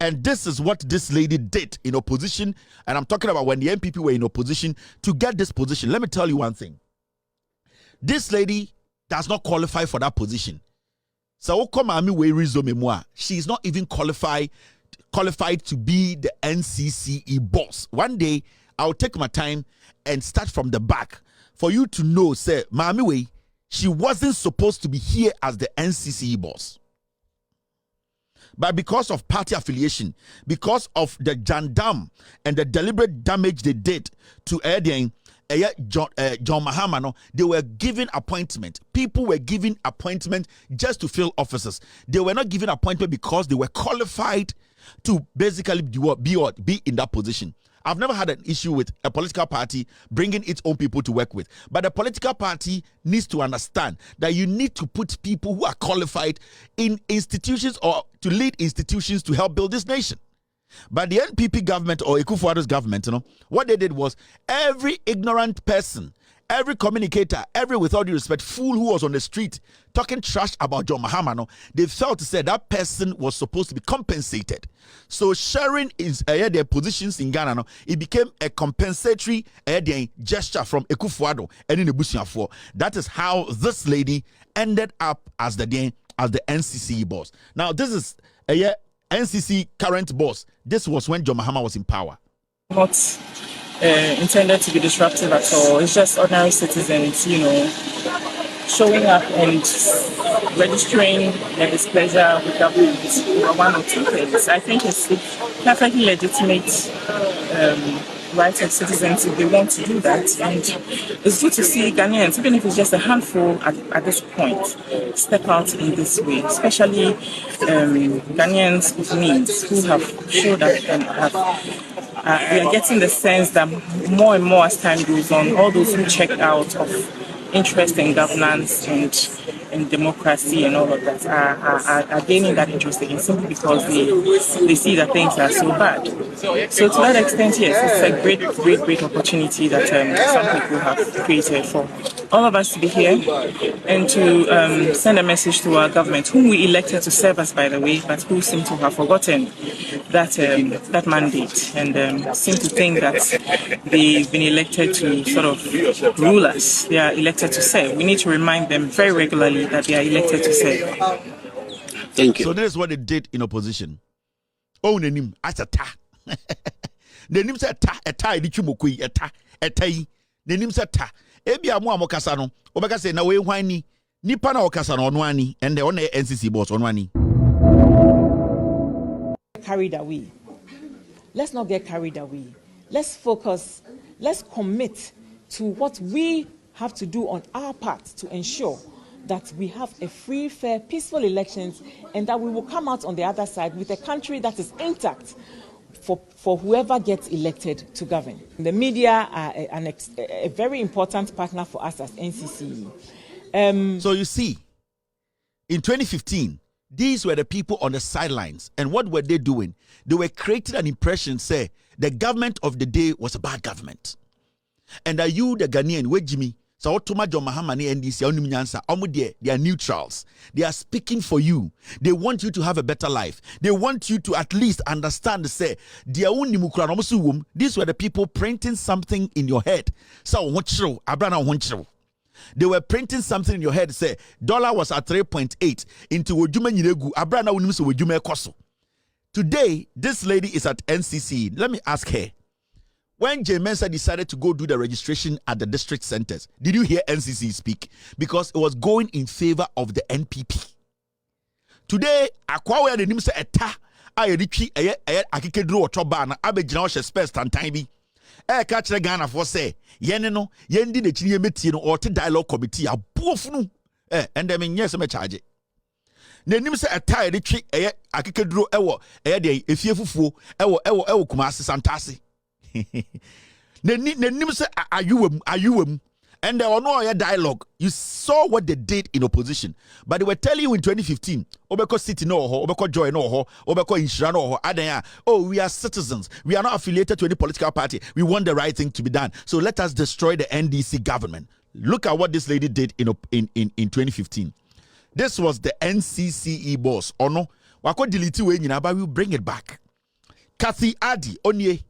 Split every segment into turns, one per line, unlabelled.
And this is what this lady did in opposition. And I'm talking about when the NPP were in opposition to get this position. Let me tell you one thing. This lady does not qualify for that position. So she is not even qualified to be the NCCE boss. One day, I'll take my time and start from the back for you to know, say, Mami Way, she wasn't supposed to be here as the NCCE boss. But because of party affiliation, because of the jandam and the deliberate damage they did to John Mahama, no, they were given appointment. People were given appointment just to fill offices. They were not given appointment because they were qualified to basically be in that position. I've never had an issue with a political party bringing its own people to work with. But the political party needs to understand that you need to put people who are qualified in institutions or to lead institutions to help build this nation. But the NPP government or Ekufuado's government, what they did was every ignorant person, every communicator, every, with all due respect, fool who was on the street talking trash about John Mahama, they felt to say that person was supposed to be compensated. So sharing their positions in Ghana, it became a compensatory gesture from Ekufuado and in the Busiafo. That is how this lady ended up as the NCCE boss. Now, this is NCC current boss. This was when John Mahama was in power.
Not intended to be disruptive at all. It's just ordinary citizens, showing up and registering their displeasure with government over one or two things. I think it's perfectly legitimate right of citizens if they want to do that. And it's good to see Ghanaians, even if it's just a handful at this point, step out in this way, especially Ghanaians with means who have showed up and we are getting the sense that more and more as time goes on, all those who check out of interest in governance and democracy and all of that are gaining that interest again simply because they see that things are so bad. So to that extent, yes, it's a great opportunity that some people have created for all of us to be here and to send a message to our government, whom we elected to serve us, by the way, but who seem to have forgotten that mandate and seem to think that they've been elected to sort of rule us. They are elected to serve. We need to remind them very regularly that they are elected to serve.
Thank you.
So this is what they did in opposition. Oh, Wanim, Atata. The name said ta, edichumokui, etai. The name said ta. Ebi amu amokasano. Obeka say na we wani. Nipa na okasano onwani. And the only NCC boss onwani.
Carried away. Let's not get carried away. Let's focus. Let's commit to what we have to do on our part to ensure that we have a free, fair, peaceful elections and that we will come out on the other side with a country that is intact for whoever gets elected to govern. The media are a very important partner for us as NCCE.
So you see, in 2015, these were the people on the sidelines. And what were they doing? They were creating an impression, say, the government of the day was a bad government. And are you, the Ghanaian, where Jimmy? So Otuma John Mahama and NDC, they are neutrals. They are speaking for you. They want you to have a better life. They want you to at least understand, say, these were the people printing something in your head. So they were printing something in your head, say, dollar was at 3.8 into Abrana. Today, this lady is at NCCE. Let me ask her. When J. Mensah decided to go do the registration at the district centers, did you hear NCC speak? Because it was going in favor of the NPP. Today, akwawe the name say eta ayedichi akekedro otoba na abegyina o space tantan bi. Ka kire Ghana for say yene no yendi de chiri emetie no or dialogue committee abuofunu and them nyese me charge. Na nim say eta ayedichi akekedro ewo de efie fufuo ewo Kumasi Santase. And there were no dialogue. You saw what they did in opposition. But they were telling you in 2015, Obeko City no ho, Obeko Joy no ho, Obeko Inshira no ho, Adanya, oh, we are citizens. We are not affiliated to any political party. We want the right thing to be done. So let us destroy the NDC government. Look at what this lady did in 2015. This was the NCCE boss. Or no, wako delete we nyina, but we bring it back. Kathy Adi Onye.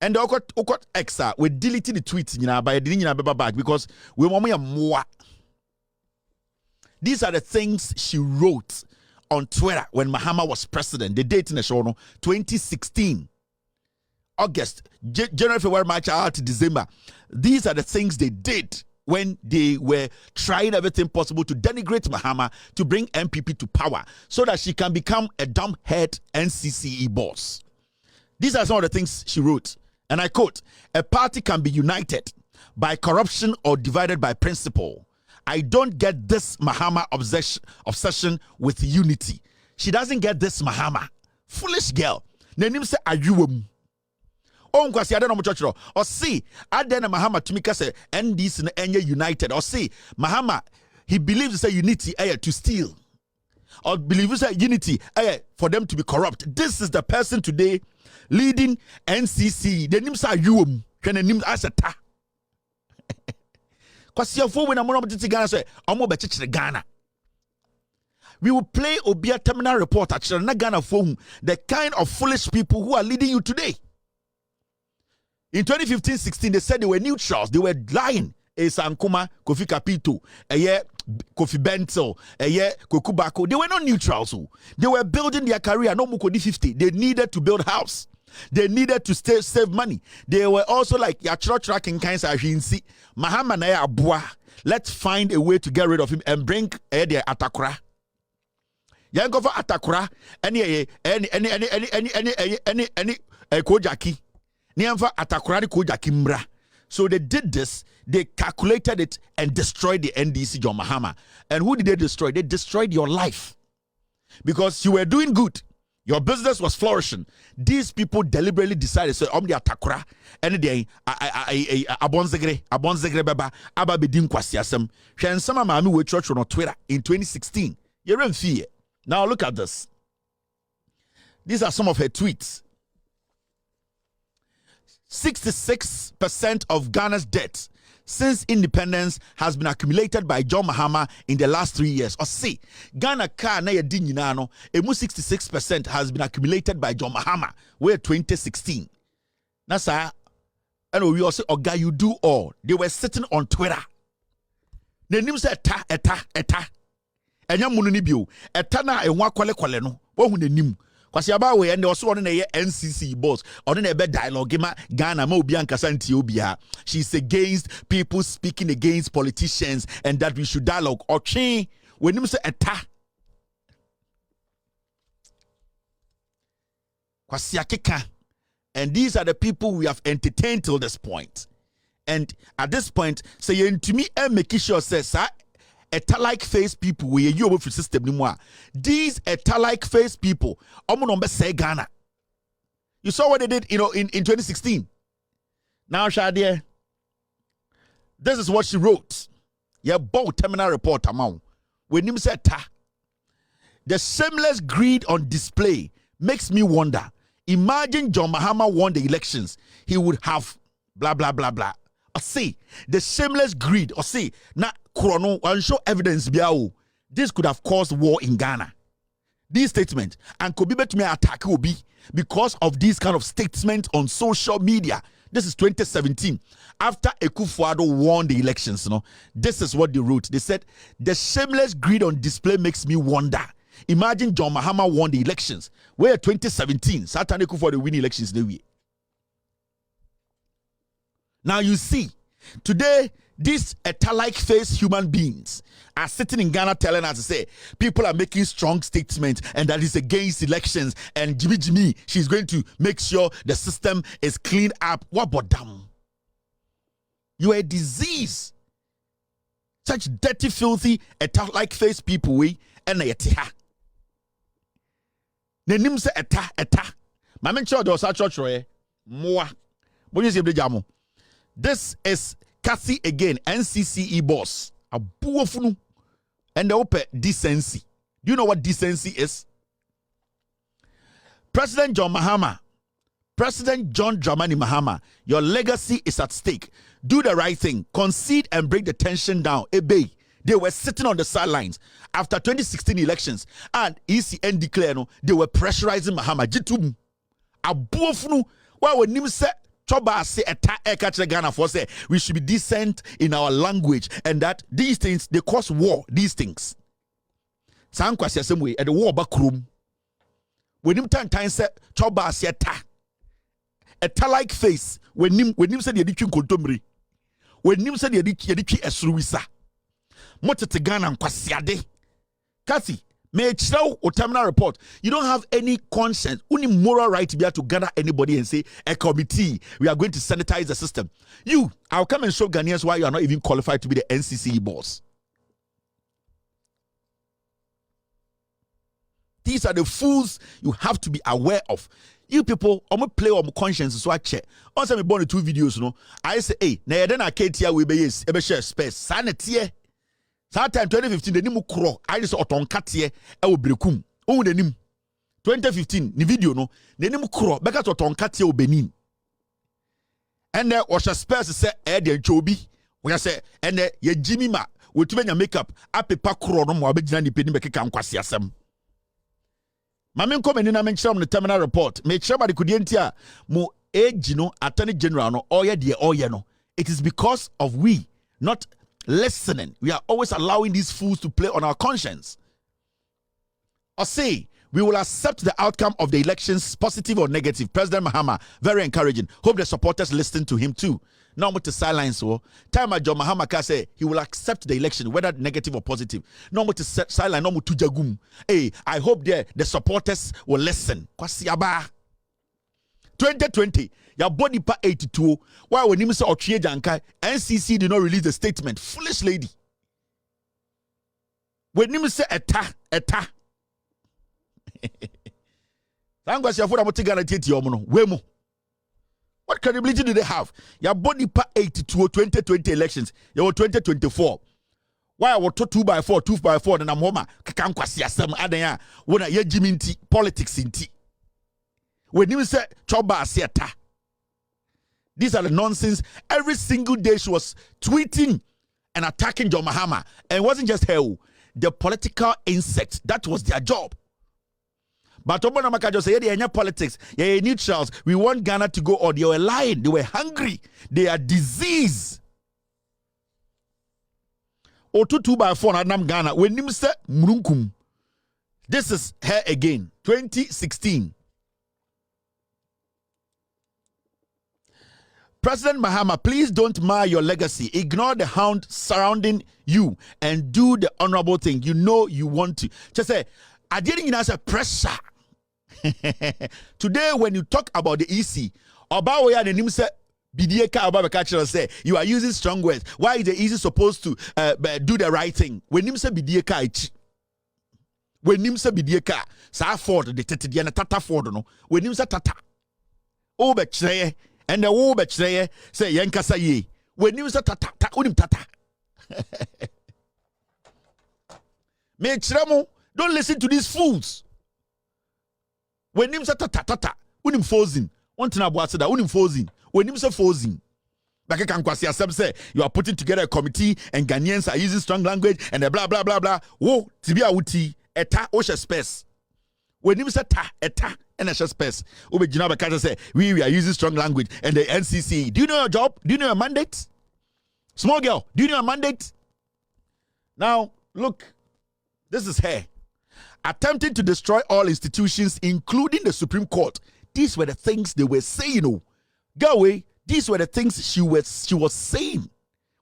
And the Okot Exa, we deleted the tweets, by the back because we want more. These are the things she wrote on Twitter when Mahama was president. The date in the show, 2016. August, January, February, March, out to December. These are the things they did when they were trying everything possible to denigrate Mahama, to bring MPP to power so that she can become a dumbhead NCCE boss. These are some of the things she wrote. And I quote, "A party can be united by corruption or divided by principle. I don't get this Mahama obsession with unity." She doesn't get this Mahama. Foolish girl. Nenim say ayuwam. Oh, nkwasi ade no mo chochro. Or see, ade na Mahama tumika say NDC na enye united. Or see, Mahama, he believes say unity to steal. Or believes that unity for them to be corrupt. This is the person today leading NCCE. The name say ayuwam. Hwe nim aseta. We will play Obia terminal report at Ghana for the kind of foolish people who are leading you today. In 2015-16, they said they were neutrals. They were lying. Sankuma, Kofi Kapito, Kofi Bentel, Kokubako. They were not neutrals. They were building their career. No Mukodi 50. They needed to build house. They needed to save money. They were also like tracking kinds of hinsi. Mahama na abua. Let's find a way to get rid of him and bring the Attarcking. Yang go for Attarcking. Any Kojaki. Niamfa Attarcking Kojaki mra. So they did this. They calculated it and destroyed the NDC John Mahama. And who did they destroy? They destroyed your life because you were doing good. Your business was flourishing. These people deliberately decided, so the Attarcking and the abonzegre baba ababedin kwasiasem. When some mami we church on Twitter in 2016. You're in fear. Now look at this. These are some of her tweets. 66% of Ghana's debt since independence has been accumulated by John Mahama in the last 3 years. Or see, Ghana car na yedi nyina no, emu 66% has been accumulated by John Mahama, where 2016. Nasa, and we also Oga, you do all. They were sitting on Twitter. The name said eta. Enya mununi bio. Eta na enwa kwale no. Wo hu nanim. Kwasi abawe and also on a NCCE boss on a bed dialogue Ghana ma obi ankasa ntie obia. She's against people speaking against politicians and that we should dialogue. Ochi when him say eta. Kwasi akeka. And these are the people we have entertained till this point. And at this point, say to me and make sure says Eta-like face people we you over system ni more. These Eta-like face people say Ghana. You saw what they did, in 2016. Now, Shadia, this is what she wrote. Yeah, both terminal report amount. When him said the shameless greed on display makes me wonder. Imagine John Mahama won the elections, he would have blah blah blah blah. Or see the shameless greed. Or see now. Chrono and show evidence biao. This could have caused war in Ghana. These statements and could be bet me attack will be because of these kind of statements on social media. This is 2017 after Akufo-Addo won the elections. This is what they wrote. They said the shameless greed on display makes me wonder. Imagine John Mahama won the elections. Where 2017 Satan Akufo-Addo win elections the way. Now you see today. These Eta-like face human beings are sitting in Ghana telling us to say people are making strong statements and that is against elections and Jimmy, she's going to make sure the system is cleaned up. What about them? You are a disease. Such dirty, filthy, Eta-like face people we and a tiha. The name say Eta. Mama sure there was a church more. This is Kasi again, NCCE boss, a buofunu, and the open decency. Do you know what decency is? President John Mahama, President John Dramani Mahama, your legacy is at stake. Do the right thing, concede and break the tension down. Ebay. They were sitting on the sidelines after 2016 elections, and ECN declared they were pressurizing Mahama. Jitum, Abuofunu why Wanim say Choba say Ɛta Ghana for say we should be decent in our language and that these things they cause war. These things. Sankwasi same way at the war backroom. Wanim time say Choba say Ɛta like face. Wanim said yedi twin kontomri. Wanim said yedi twi esruwisa. Motete Ghana nkwasiade. Kasi may show or terminal report. You don't have any conscience, only moral right to be able to gather anybody and say a committee. We are going to sanitize the system. I'll come and show Ghanaians why you are not even qualified to be the NCCE boss. These are the fools you have to be aware of. You people, I'm gonna play on conscience so I check. Also, me born 2 videos, you know. I say, hey, na then I can't we be yes, ebe share space. Sanity. That time 2015 the nimu kro I just otonkatie e wo brekum ohun the nim 2015 ni video no the nimu kro beka to otonkatie wo benin and there was a space say e de chobi we say and ye jimmy ma we to nya makeup apepa kro no mo abegina ni peni bekeka nkwase asem mame nko meni na menkyerem no terminal report me kyerem ade kudientia mo age no attorney general no oye de oye no it is because of we not listening. We are always allowing these fools to play on our conscience. Or say, we will accept the outcome of the elections, positive or negative. President Mahama, very encouraging. Hope the supporters listen to him too. Now with the silence, so time John Mahama can say he will accept the election, whether negative or positive. No with the silence, no to jagum. Hey, I hope the supporters will listen. Kwasiaba. 2020, your body pa 82. Why when you say Ochie Jankai, NCCE did not release the statement. Foolish lady. When you say Ɛta. What credibility do they have? Your body pa 82 2020 elections. Your 2024. Why I was 2x4 and I'm home. Kakankwasi asem adanya. When I jiminti politics inti. When you say Choba Asiata, these are the nonsense. Every single day she was tweeting and attacking John Mahama. And it wasn't just her, the political insects. That was their job. But Obama Makajo said, yeah, politics, yeah, neutrals. We want Ghana to go on. They were lying. They were hungry. They are disease. Otu 2x4 Nam Ghana. When you say Murunkum, this is her again. 2016. President Mahama, please don't mar your legacy. Ignore the hound surrounding you and do the honorable thing. You know you want to. Just say, I didn't answer pressure. Today, when you talk about the EC, about where the name said, say you are using strong words. Why is the EC supposed to do the right thing? When you say Bidieka, when you say Bidieka, sa Ford, the Tata Ford, no. When you say Tata, oh, but and the war betray say Yankasa ye. When you say tata, unim tata. Me chiramo, don't listen to these fools. When you say tata, unim fozin. One thing about that, unim fozin. When you say fozin. Like Kankwasi say, you are putting together a committee and Ghanaians are using strong language and the blah blah blah blah. Whoa, tibia uti, eta osha space. When you say eta. NHS space. Say we are using strong language and the NCCE. Do you know your job? Do you know your mandate? Small girl, do you know your mandate? Now, look, this is her. Attempting to destroy all institutions, including the Supreme Court. These were the things they were saying. Oh, go away. These were the things she was saying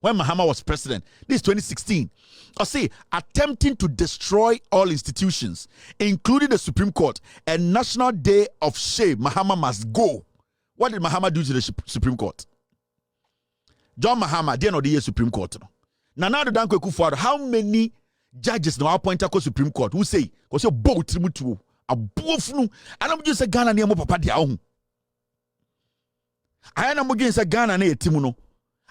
when Mahama was president. This is 2016. I say, attempting to destroy all institutions, including the Supreme Court, a national day of shame. Mahama must go. What did Mahama do to the Supreme Court? John Mahama, they are not the Supreme Court. Now the Danko Kufuor, how many judges now appoint to Supreme Court who say, because you're both trimutu, a boofnu, and I'm just a Ghana near Papa Diaon. I am against a Ghana near Timuno.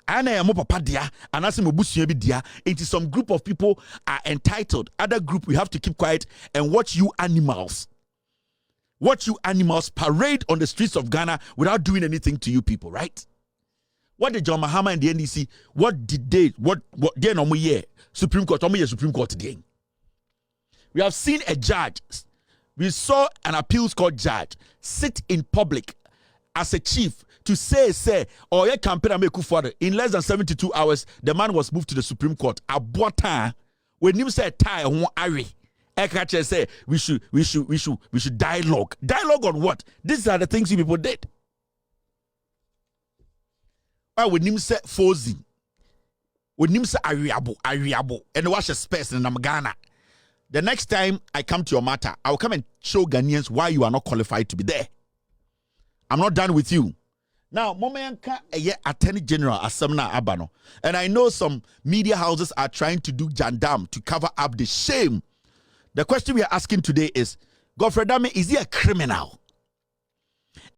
And I am papa dia, and as dia. It is some group of people are entitled. Other group, we have to keep quiet and watch you animals. Watch you animals parade on the streets of Ghana without doing anything to you people, right? What did John Mahama and the NDC, what did they, what they normally hear? Supreme Court, Supreme Court again. We have seen a judge We saw an appeals court judge sit in public as a chief to say, or a campaign make for in less than 72 hours, the man was moved to the Supreme Court. Abota when you say tie on Ari, Ekache say we should dialogue. Dialogue on what? These are the things you people did. Why when him say Fozi, when him say Ariabo, and watch a space in Namagana. The next time I come to your matter, I will come and show Ghanaians why you are not qualified to be there. I'm not done with you. Now, Momayanka Attorney General Asamna Abano, and I know some media houses are trying to do jandam to cover up the shame. The question we are asking today is, Godfrey Dame, is he a criminal?